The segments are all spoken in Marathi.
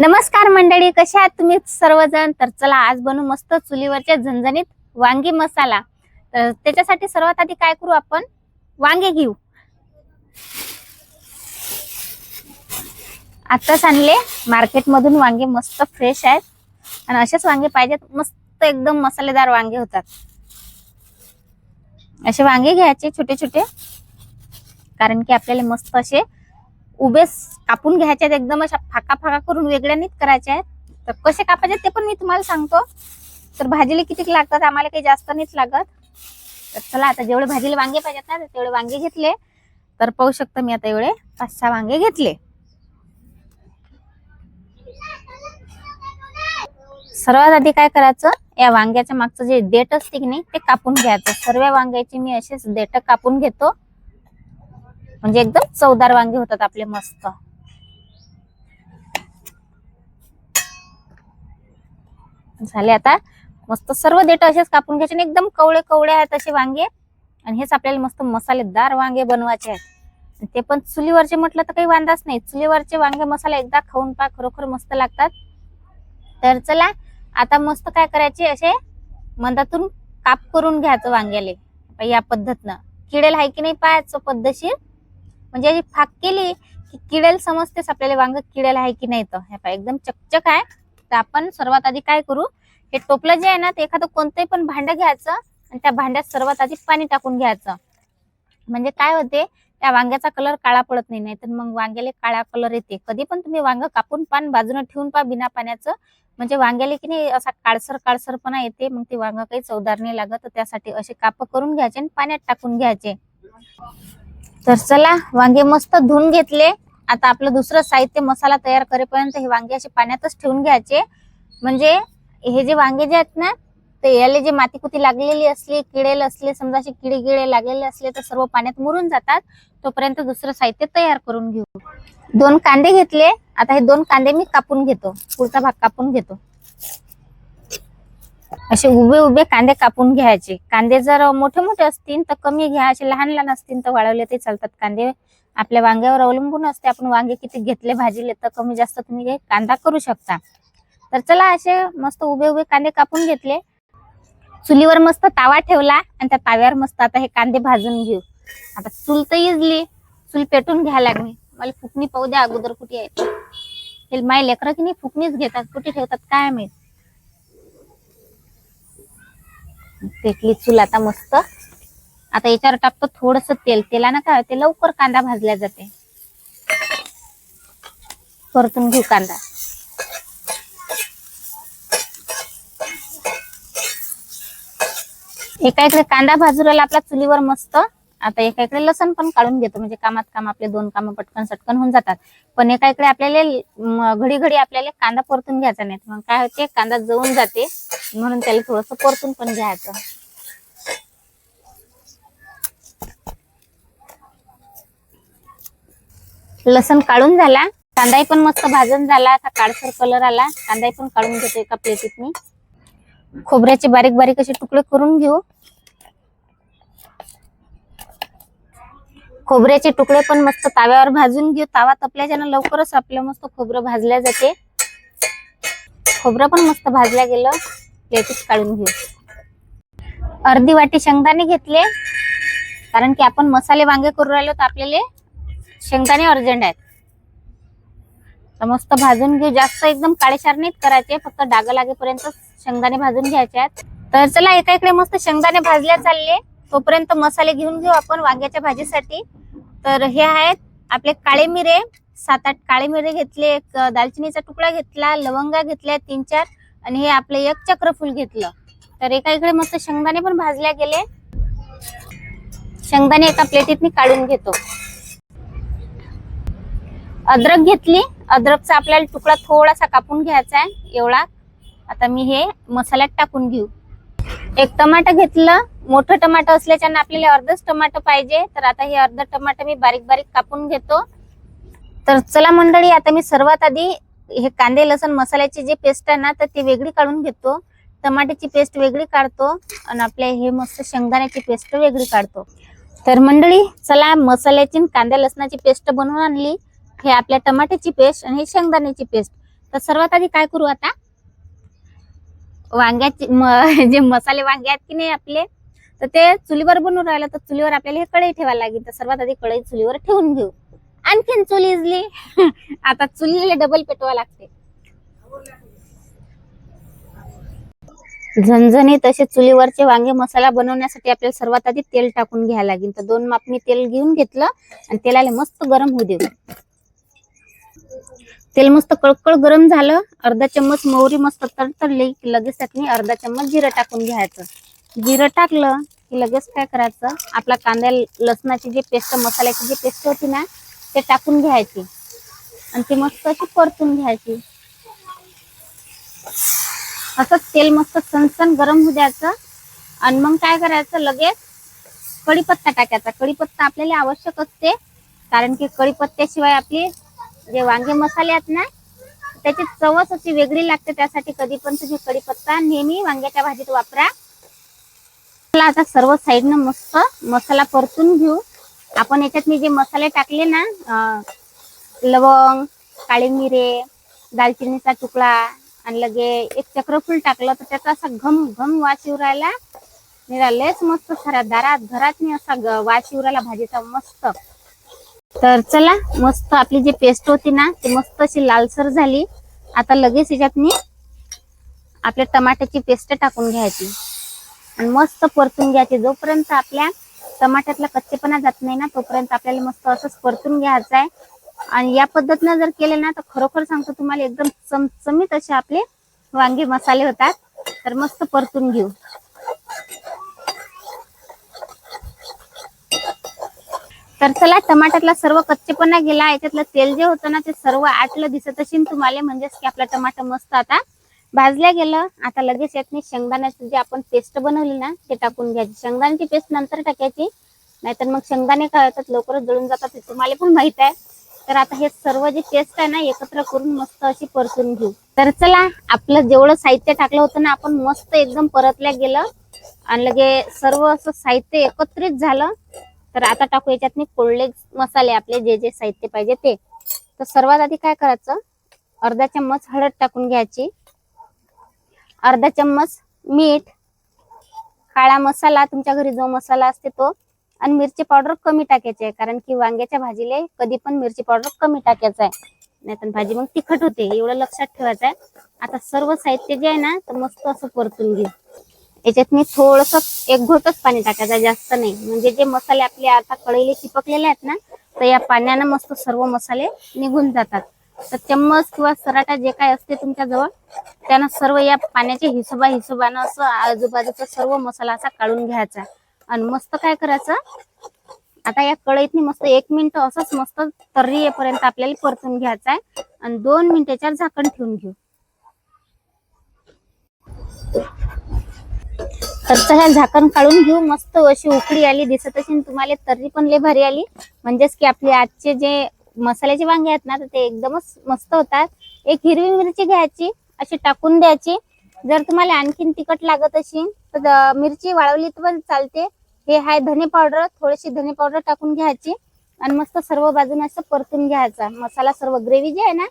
नमस्कार मंडळी, कशा आहात तुम्ही सर्वजण? तर चला आज बनवू मस्त चुलीवरच्या झणझणीत वांगी मसाला. तर त्याच्यासाठी सर्वात आधी काय करू, आपण वांगे घेऊ. आताच आणले मार्केट मधून वांगे, मस्त फ्रेश आहेत आणि असेच वांगे पाहिजेत. मस्त एकदम मसालेदार वांगे होतात. असे वांगे घ्यायचे छोटे छोटे, कारण की आपल्याला मस्त असे उभे कापून घ्यायचे आहेत. एकदम अशा फाका फाका करून वेगळ्या नीट करायचे आहेत. तर कसे कापायचे ते पण मी तुम्हाला सांगतो. तर भाजीला किती लागतात, आम्हाला काही जास्त नाहीच लागत. तर चला आता जेवढे भाजीला वांगे पाहिजेत ना तेवढे वांगे घेतले. तर पाहू शकता मी आता एवढे 5-6 वांगे घेतले. सर्वात आधी काय करायचं, या वांग्याच्या मागचं जे देठ असते की नाही ते कापून घ्यायचं. सर्व वांग्याची मी असेच देठ कापून घेतो, म्हणजे एकदम चवदार वांगे होतात आपले मस्त. झाले आता मस्त सर्व देठ असेच कापून घ्यायचे. एकदम कवळे कवळे आहेत असे वांगे, आणि हेच आपल्याला मस्त मसालेदार वांगे बनवायचे आहेत. ते पण चुलीवरचे म्हटलं तर काही वांदाच नाही. चुलीवरचे वांगे मसाला एकदा खाऊन पहा, खरोखर मस्त लागतात. तर चला आता मस्त काय करायचे, असे मंदातून काप करून घ्यायचं वांग्याले. या पद्धतीनं किडेल आहे की नाही पाहायचं पद्धतशीर, म्हणजे फाक केली की किडेल समजतेच आपल्याला वांग किडेल आहे की नाही. तर हे पहा एकदम चकचक आहे. तर आपण सर्वात आधी काय करू, हे टोपलं जे आहे ना ते एखादं कोणतंही पण भांडं घ्यायचं आणि त्या भांड्यात सर्वात आधी पाणी टाकून घ्यायचं. म्हणजे काय होते, त्या वांग्याचा कलर काळा पडत नाही, तर मग वांग्याला काळा कलर येते. कधी पण तुम्ही वांग कापून पान बाजूने ठेवून पहा बिना पाण्याचं, म्हणजे वांग्याला की नाही असा काळसर काळसरपणा येते. मग ते वांग काही चवदार नाही लागत. तर त्यासाठी असे काप करून घ्यायचे आणि पाण्यात टाकून घ्यायचे. तर चला वांगे मस्त धुवून घेतले. आता आपलं दुसरं साहित्य मसाला तयार करेपर्यंत हे वांगे असे पाण्यातच ठेवून घ्यायचे. म्हणजे हे जे वांगे जे आहेत ना, ते याले जे मातीकुती लागलेली असली, किडेल असले, समजा असे किडे गिडे लागलेले असले तर सर्व पाण्यात मुरून जातात. तोपर्यंत दुसरं साहित्य तयार करून घेऊ. 2 कांदे घेतले. आता हे 2 कांदे मी कापून घेतो, पुढचा भाग कापून घेतो. असे उभे उभे कांदे कापून घ्यायचे. कांदे जर मोठे मोठे असतील तर कमी घ्या, असे लहान लहान असतील तर वाळवले ते चालतात. कांदे आपल्या वांग्यावर अवलंबून असते, आपण वांगे किती घेतले भाजीले, तर कमी जास्त तुम्ही कांदा करू शकता. तर चला असे मस्त उभे उभे कांदे कापून घेतले. चुलीवर मस्त तावा ठेवला आणि त्या ताव्यावर मस्त आता हे कांदे भाजून घेऊ. आता चूल तर इजली, चूल पेटून घ्यायला लागली. मला फुकणी पाहू द्या अगोदर कुठे आहे. हे माय लेकरं की नाही फुकणीच घेतात, कुठे ठेवतात काय माहित. पेटली चूल आता मस्त. आता याच्यावर टाकतो थोडस तेल. तेलानं काय होते, लवकर कांदा भाजला जाते. परतून घेऊ कांदा. एका इकडे कांदा भाजू राहिला आपला चुलीवर मस्त. आता एका इकडे लसण पण काढून घेतो, म्हणजे कामात काम आपले 2 कामं पटकन सटकन होऊन जातात. पण एका इकडे आपल्याला घडी घडी आपल्याला कांदा परतून घ्यायचा नाही, मग काय होते कांदा जळून जाते. म्हणून त्याला थोडस परतून पण घ्यायचं. लसण काढून झाला, कांदाही पण मस्त भाजून झाला. आता काळसर कलर आला, कांदाही पण काढून घेतो एका प्लेटीत मी. खोबऱ्याचे बारीक बारीक असे तुकडे करून घेऊ. खोबऱ्याचे तुकडे पण मस्त ताव्यावर भाजून घेऊ. तावा तपल्याच्यानं लवकरच आपलं मस्त खोबरं भाजल्या जाते. खोबरं पण मस्त भाजल्या गेलं, प्लेटीत काढून घेऊ. अर्धी वाटी शेंगदाणे घेतले, कारण की आपण मसाले वांगे करू राहिलो तर आपल्याला शेंगदाणे अर्जंट आहेत. तर मस्त भाजून घेऊ. जास्त एकदम काळेशार नाहीत करायचे, फक्त डाग लागेपर्यंत शेंगदाणे भाजून घ्यायचे आहेत. तर चला एका इकडे मस्त शेंगदाणे भाजल्या चालले, तोपर्यंत मसाले घेऊन घेऊ आपण वांग्याच्या भाजीसाठी. तर हे आहेत आपले काळे मिरे, 7-8 काळे मिरे घेतले, एक दालचिनीचा तुकडा घेतला, लवंगा घेतल्या 3-4, आणि हे आपले 1 चक्रफूल घेतलं. तर एका इकडे मस्त शेंगदाणे पण भाजल्या गेले. शेंगदाणे एका प्लेटीत मी काढून घेतो. अद्रक घेतली. अद्रकचा आपल्याला तुकडा थोडासा कापून घ्यायचा आहे एवढा. आता मी हे मसाल्यात टाकून घेऊ. 1 टमाटर घेतलं. मोठं टमाटर असल्याच्यानं आपल्याला अर्धच टमाटर पाहिजे, तर आता हे अर्ध टमाटर मी बारीक बारीक कापून घेतो. तर चला मंडळी, आता मी सर्वात आधी हे कांदे लसण मसाल्याची जी पेस्ट आहे ना तर ती वेगळी काढून घेतो. टमाट्याची पेस्ट वेगळी काढतो आणि आपल्या हे मस्त शेंगदाण्याची पेस्ट वेगळी काढतो. तर मंडळी चला, मसाल्याची कांद्या लसणाची पेस्ट बनवून आणली. हे आपल्या टमाट्याची पेस्ट आणि हे शेंगदाण्याची पेस्ट. तर सर्वात आधी काय करू आता, वांग्याचे जे मसाले वांगे आहेत की नाही आपले, तर ते चुलीवर बनवून राहिलं, तर चुलीवर आपल्याला हे कढई ठेवायला लागेल. तर सर्वात आधी कढई चुलीवर ठेवून घेऊ. आणखीन चूल इजली आता चुलीला डबल पेटवा लागते. झणझणीत असे चुलीवरचे वांगे मसाला बनवण्यासाठी आपल्याला सर्वात आधी तेल टाकून घ्यायला लागेल. तर 2 माप मी तेल घेऊन घेतलं आणि तेलाला मस्त गरम होऊ देऊ. तेल मस्त कळकळ गरम झालं, अर्धा चम्मच मोहरी मस्त तडतडली की लगेच त्यातनी अर्धा चम्मच जिरं टाकून घ्यायचं. जिरं टाकलं की लगेच काय करायचं, आपला कांद्या लसणाची जी पेस्ट, मसाल्याची जी पेस्ट होती ना, ते टाकून घ्यायची आणि ती मस्त अशी परतून घ्यायची. असं तेल मस्त सनसन गरम होऊ द्यायचं. आणि मग काय करायचं, लगेच कढीपत्ता टाकायचा. कढीपत्ता आपल्याला आवश्यक असते, कारण की कढीपत्त्याशिवाय आपली जे वांगे मसाले आहेत ना, त्याची चवच अशी वेगळी लागते. त्यासाठी कधी पण तुम्ही कढीपत्ता नेहमी वांग्याच्या भाजीत वापरा. आता सर्व साईडनं मस्त मसाला परतून घेऊ. आपण याच्यात मी जे मसाले टाकले ना, लवंग, काळी मिरे, दालचिनीचा तुकडा आणि लगे एक चक्रफूल टाकलं, तर त्याचा असा घम घम वास येऊ राहिला. लयच मस्त साऱ्या दारात घरात नाही असा वास येऊ राहिला भाजीचा मस्त. तर चला, मस्त आपली जी पेस्ट होती ना, ती मस्त अशी लालसर झाली. आता लगेच याच्यात मी आपल्या टमाट्याची पेस्ट टाकून घ्यायची आणि मस्त परतून घ्यायची. जोपर्यंत आपल्या टमाट्यातला कच्चेपणा जात नाही ना, तोपर्यंत आपल्याला मस्त असंच परतून घ्यायचं आहे. आणि या पद्धतीनं जर केले ना, तर खरोखर सांगतो तुम्हाला, एकदम चमचमीत असे आपले वांगे मसाले होतात. तर मस्त परतून घेऊ. तर चला, टमाट्यातला सर्व कच्चेपणा गेला, याच्यातलं तेल जे होतं ना, ते सर्व आटलं दिसत असेल तुम्हाला, म्हणजेच की आपला टमाटर मस्त आता भाजल्या गेलं. आता लगेच यातनी शेंगदाण्याची जी आपण पेस्ट बनवली ना, ते टाकून घ्यायची. शेंगदाण्याची पेस्ट नंतर टाकायची, नाहीतर मग शेंगदाणे काय होतात, लवकरच जळून जातात, ते तुम्हाला पण माहित आहे. तर आता हे सर्व जे पेस्ट आहे ना, एकत्र करून मस्त अशी परतून घेऊ. तर चला, आपलं जेवढं साहित्य टाकलं होतं ना आपण, मस्त एकदम परतल्या गेलं आणि लगे सर्व असं साहित्य एकत्रित झालं. तर आता टाकू याच्यात कोल्हे मसाले, आपले जे जे साहित्य पाहिजे ते. तर सर्वात आधी काय करायचं, अर्धा चम्मच हळद टाकून घ्यायची, अर्धा चम्मच मीठ, काळा मसाला, तुमच्या घरी जो मसाला असते तो, आणि मिरची पावडर कमी टाकायची आहे, कारण की वांग्याच्या भाजीला कधी पण मिरची पावडर कमी टाकायचं आहे, नाहीतर भाजी मग तिखट होते, एवढं लक्षात ठेवायचं आहे. आता सर्व साहित्य जे आहे ना, तर मस्त असं परतून घेऊ. याच्यात मी थोडस एक घोटच पाणी टाकायचं, जास्त नाही, म्हणजे जे मसाले आपले आता कढईला चिपकलेले आहेत ना, तर या पाण्यानं मस्त सर्व मसाले निघून जातात. तर चम्मच किंवा सराटा जे काय असते तुमच्या जवळ, त्यानं सर्व या पाण्याच्या हिशोबानं असं आजूबाजूचा सर्व मसाला असा काढून घ्यायचा. आणि मस्त काय करायचं, आता या कढईतनी मस्त 1 मिनिट असंच मस्त तर्री येईपर्यंत आपल्याला परतून घ्यायचं आहे आणि 2 मिनिटाच्या झाकण ठेवून घेऊ. तर चला, झाकण काढून घेऊ. मस्त अशी उकळी आली, दिसत असेल तुम्हाला, तर्री पण लय भारी आली. म्हणजेच की आपले आजचे जे मसाल्याचे वांगे आहेत ना, तर ते एकदमच मस्त होतात. एक हिरवी मिरची घ्यायची, अशी टाकून द्यायची. जर तुम्हाला आणखीन तिखट लागत असेल तर मिरची वाळवली तर पण चालते. हे हाय धने पावडर, थोडीशी धने पावडर टाकून घ्यायची आणि मस्त सर्व बाजूने असं परतून घ्यायचा. मसाला सर्व ग्रेव्ही जे आहे ना,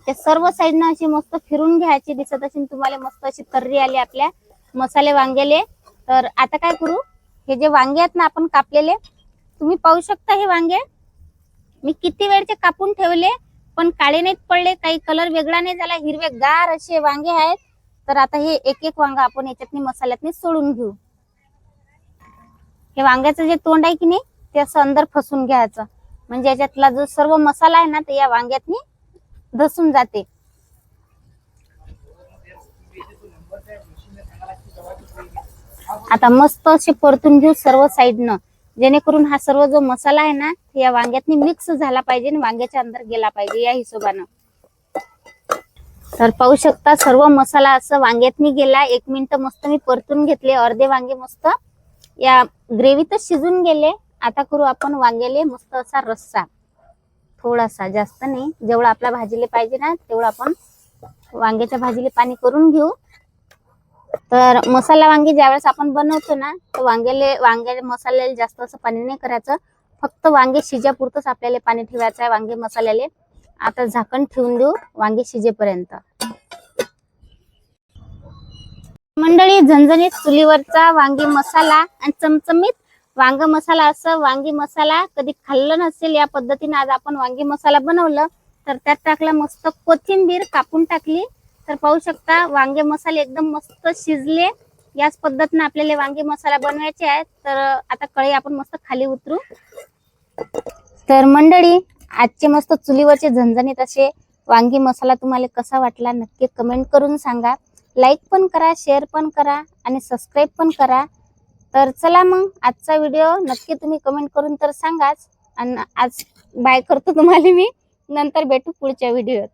ते सर्व साईडनं अशी मस्त फिरून घ्यायची. दिसत असेल तुम्हाला, मस्त अशी तर्री आली आपल्या मसाले वांग्याले. तर आता काय करू, हे जे वांगे आहेत ना आपण कापलेले, तुम्ही पाहू शकता, हे वांगे मी किती वेळचे कापून ठेवले, पण काळे नाहीत पडले, काही कलर वेगळा नाही झाला, हिरवे गार असे वांगे आहेत. तर आता हे एक एक वांगा आपण याच्यातनी मसाल्यातनी सोडून घेऊ. हे वांग्याचं जे तोंड आहे की नाही, ते असं अंदर फसून घ्यायचं, म्हणजे याच्यातला जो सर्व मसाला आहे ना, ते या वांग्यातनी धसून जाते. आता मस्त असे परतून घेऊ सर्व साईडनं, जेणेकरून हा सर्व जो मसाला आहे ना, या वांग्यातनी मिक्स झाला पाहिजे आणि वांग्याच्या अंदर गेला पाहिजे, या हिशोबानं. तर पाहू शकता, सर्व मसाला असं वांग्यातनी गेला. 1 मिनिट मस्त मी परतून घेतले. अर्धे वांगे मस्त या ग्रेव्हीतच शिजून गेले. आता करू आपण वांग्याले मस्त असा रस्सा, थोडासा, जास्त नाही, जेवढा आपल्या भाजीला पाहिजे ना तेवढं आपण वांग्याच्या भाजीला पाणी करून घेऊ. तर मसाला वांगे ज्यावेळेस आपण बनवतो ना, तर वांग्या मसाल्याला जास्त असं पाणी नाही करायचं, फक्त वांगे शिजापुरतच आपल्याला पाणी ठेवायचं आहे वांगे मसाल्याले. आता झाकण ठेवून देऊ वांगे शिजेपर्यंत. मंडळी, झणझणीत चुलीवरचा वांगी मसाला आणि चमचमीत वांग मसाला, असं वांगी मसाला कधी खाल्लं नसेल. या पद्धतीने आज आपण वांगी मसाला बनवलं. तर त्यात टाकला मस्त कोथिंबीर कापून टाकली. तर पाहू शकता वांगे मसाले एकदम मस्त शिजले. याच पद्धतीने आपल्याला वांगी मसाला बनवायचे आहे. तर आता कढई आपण मस्त खाली उतरू. तर मंडळी, आजचे मस्त चुलीवरचे झणझणीत असे वांगी मसाला तुम्हाला कसा वाटला नक्की कमेंट करून सांगा. लाईक पण करा, शेअर पण करा आणि सबस्क्राईब पण करा. तर चला मग, आजचा व्हिडिओ नक्की तुम्ही कमेंट करून तर सांगाच. आणि आज बाय करतो तुम्हाला मी. नंतर भेटू पुढच्या व्हिडिओत.